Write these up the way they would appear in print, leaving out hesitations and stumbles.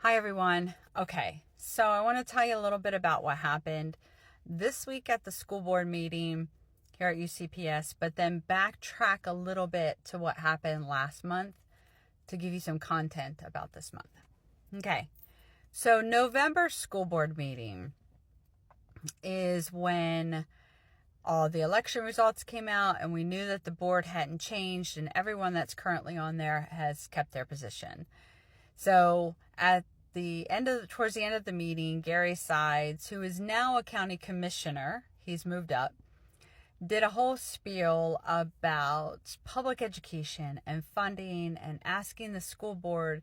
Hi, everyone. Okay, so I want to tell you a little bit about what happened this week at the school board meeting here at UCPS, but then backtrack a little bit to what happened last month to give you some content about this month. Okay, so November school board meeting is when all the election results came out and we knew that the board hadn't changed and everyone that's currently on there has kept their position. So towards the end of the meeting, Gary Sides, who is now a county commissioner, he's moved up, did a whole spiel about public education and funding and asking the school board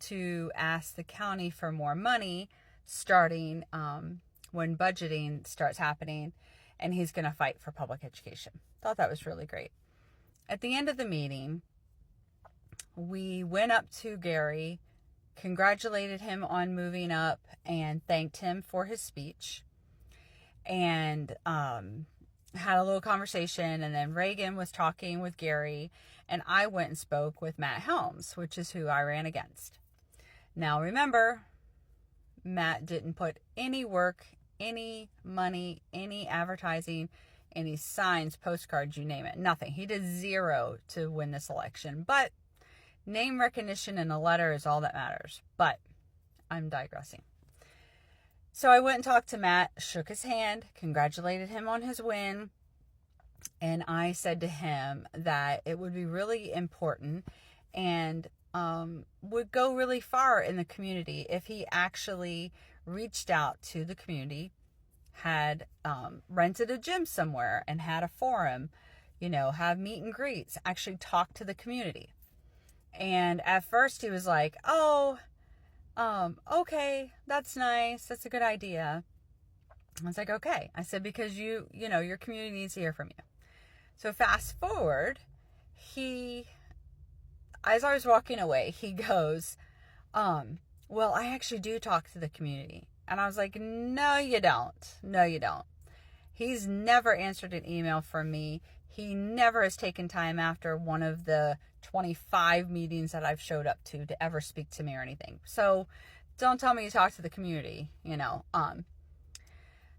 to ask the county for more money starting when budgeting starts happening, and he's going to fight for public education. Thought that was really great. At the end of the meeting, we went up to Gary, congratulated him on moving up, and thanked him for his speech, and had a little conversation. And then Reagan was talking with Gary, and I went and spoke with Matt Helms, which is who I ran against. Now remember, Matt didn't put any work, any money, any advertising, any signs, postcards, you name it, nothing. He did zero to win this election, but name recognition in a letter is all that matters. But I'm digressing. So I went and talked to Matt, shook his hand, congratulated him on his win, and I said to him that it would be really important and would go really far in the community if he actually reached out to the community, had rented a gym somewhere and had a forum, have meet and greets, actually talk to the community. And at first he was like, okay, that's nice. That's a good idea. I was like, okay. I said, because your community needs to hear from you. So fast forward, as I was walking away, he goes, well, I actually do talk to the community. And I was like, no, you don't. No, you don't. He's never answered an email from me. He never has taken time after one of the 25 meetings that I've showed up to ever speak to me or anything. So don't tell me you talk to the community,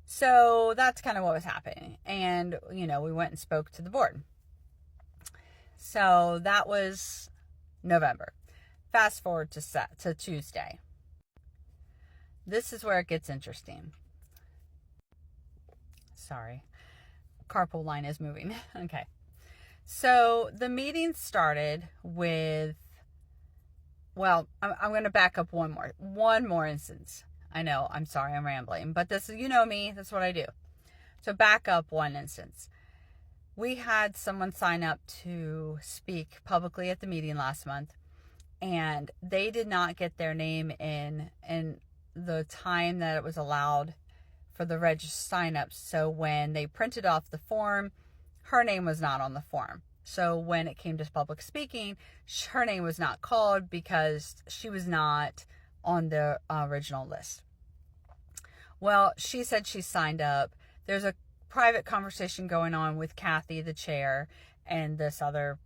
So that's kind of what was happening. And, we went and spoke to the board. So that was November. Fast forward to Tuesday. This is where it gets interesting. Sorry. Carpool line is moving. Okay. So the meeting started with, well, I'm going to back up one more instance. I know, I'm sorry, I'm rambling, but this is, me, that's what I do. So back up one instance. We had someone sign up to speak publicly at the meeting last month, and they did not get their name in the time that it was allowed for the sign ups. So when they printed off the form, her name was not on the form. So when it came to public speaking, her name was not called because she was not on the original list. Well, she said she signed up. There's a private conversation going on with Kathy, the chair, and this other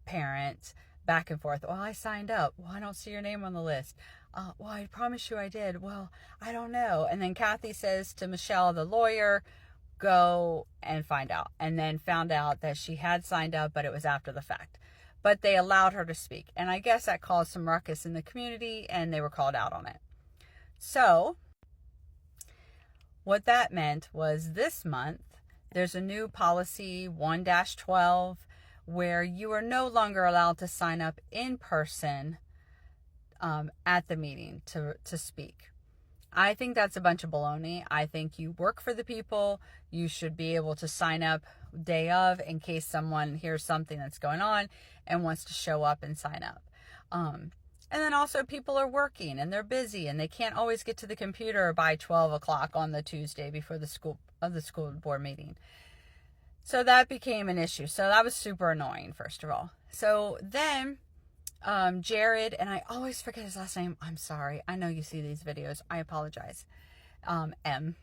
parent, back and forth. Well, I signed up. Well, I don't see your name on the list. Well, I promise you I did. Well, I don't know. And then Kathy says to Michelle, the lawyer, go and find out. And then found out that she had signed up, but it was after the fact. But they allowed her to speak. And I guess that caused some ruckus in the community, and they were called out on it. So what that meant was this month, there's a new policy 1-12 where you are no longer allowed to sign up in person at the meeting to speak. I think that's a bunch of baloney. I think you work for the people. You should be able to sign up day of in case someone hears something that's going on and wants to show up and sign up. And then also people are working and they're busy and they can't always get to the computer by 12 o'clock on the Tuesday before the school board meeting. So that became an issue. So that was super annoying, first of all. So then Jared, and I always forget his last name. I'm sorry. I know you see these videos. I apologize. M.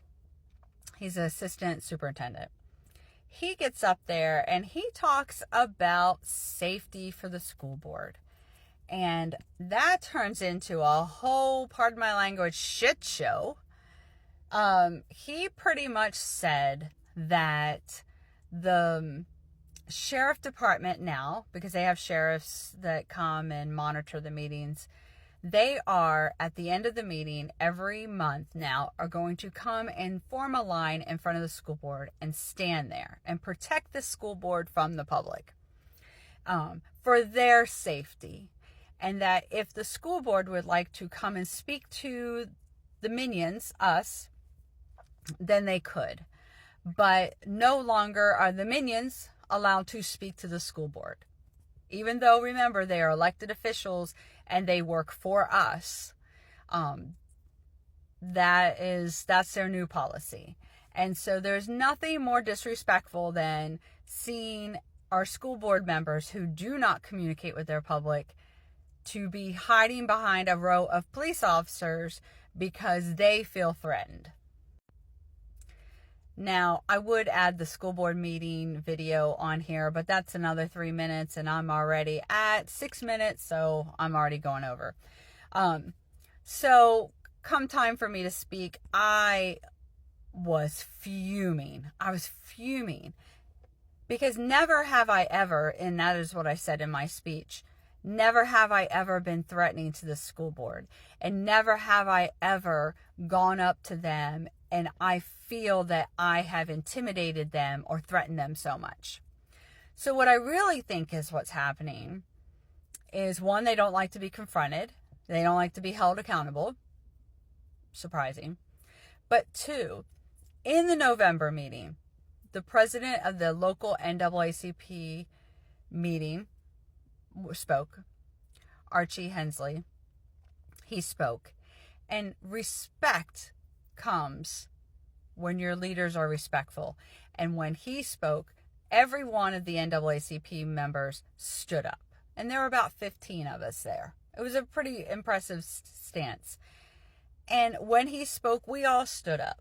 He's an assistant superintendent. He gets up there and he talks about safety for the school board. And that turns into a whole, pardon my language, shit show. He pretty much said that the sheriff department now, because they have sheriffs that come and monitor the meetings, they are, at the end of the meeting every month now, are going to come and form a line in front of the school board and stand there and protect the school board from the public, for their safety. And that if the school board would like to come and speak to the minions, us, then they could. But no longer are the minions allowed to speak to the school board. Even though, remember, they are elected officials and they work for us. That's their new policy. And so there's nothing more disrespectful than seeing our school board members who do not communicate with their public to be hiding behind a row of police officers because they feel threatened. Now, I would add the school board meeting video on here, but that's another 3 minutes, and I'm already at 6 minutes, so I'm already going over. So come time for me to speak, I was fuming. Because never have I ever, and that is what I said in my speech, never have I ever been threatening to the school board, and never have I ever gone up to them and I feel that I have intimidated them or threatened them so much. So what I really think is what's happening is, one, they don't like to be confronted. They don't like to be held accountable. Surprising. But two, in the November meeting, the president of the local NAACP meeting spoke, Archie Hensley. He spoke. And respect comes when your leaders are respectful. And when he spoke, every one of the NAACP members stood up. And there were about 15 of us there. It was a pretty impressive stance. And when he spoke, we all stood up.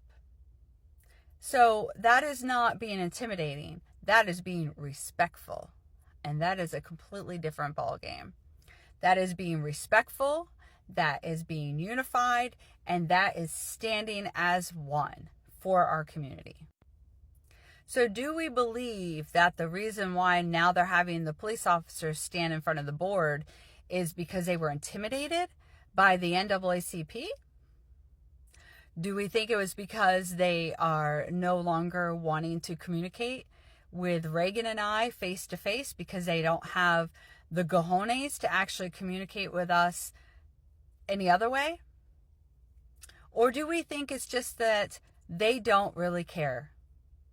So that is not being intimidating. That is being respectful. And that is a completely different ballgame. That is being respectful. That is being unified, and that is standing as one for our community. So do we believe that the reason why now they're having the police officers stand in front of the board is because they were intimidated by the NAACP? Do we think it was because they are no longer wanting to communicate with Reagan and I face to face because they don't have the cojones to actually communicate with us any other way? Or do we think it's just that they don't really care?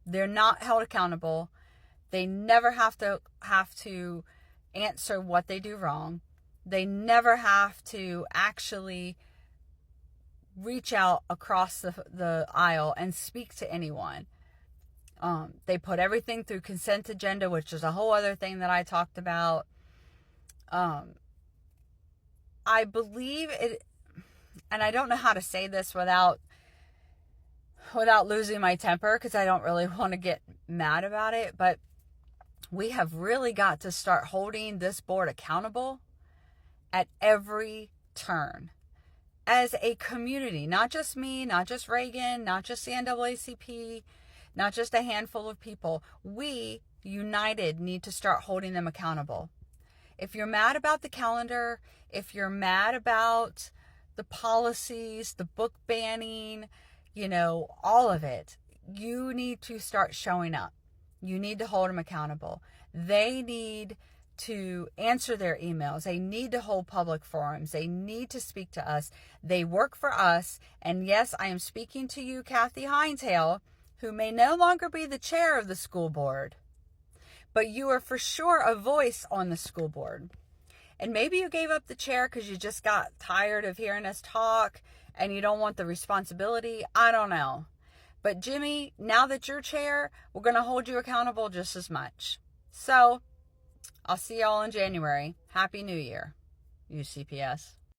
They're not held accountable. They never have to answer what they do wrong. They never have to actually reach out across the aisle and speak to anyone. They put everything through consent agenda, which is a whole other thing that I talked about. I believe it, and I don't know how to say this without losing my temper, because I don't really want to get mad about it, but we have really got to start holding this board accountable at every turn. As a community, not just me, not just Reagan, not just the NAACP, not just a handful of people, we united need to start holding them accountable. If you're mad about the calendar, if you're mad about the policies, the book banning, all of it, you need to start showing up. You need to hold them accountable. They need to answer their emails. They need to hold public forums. They need to speak to us. They work for us. And yes, I am speaking to you, Kathy Hineshale, who may no longer be the chair of the school board, but you are for sure a voice on the school board. And maybe you gave up the chair because you just got tired of hearing us talk and you don't want the responsibility. I don't know. But Jimmy, now that you're chair, we're going to hold you accountable just as much. So I'll see y'all in January. Happy New Year, UCPS.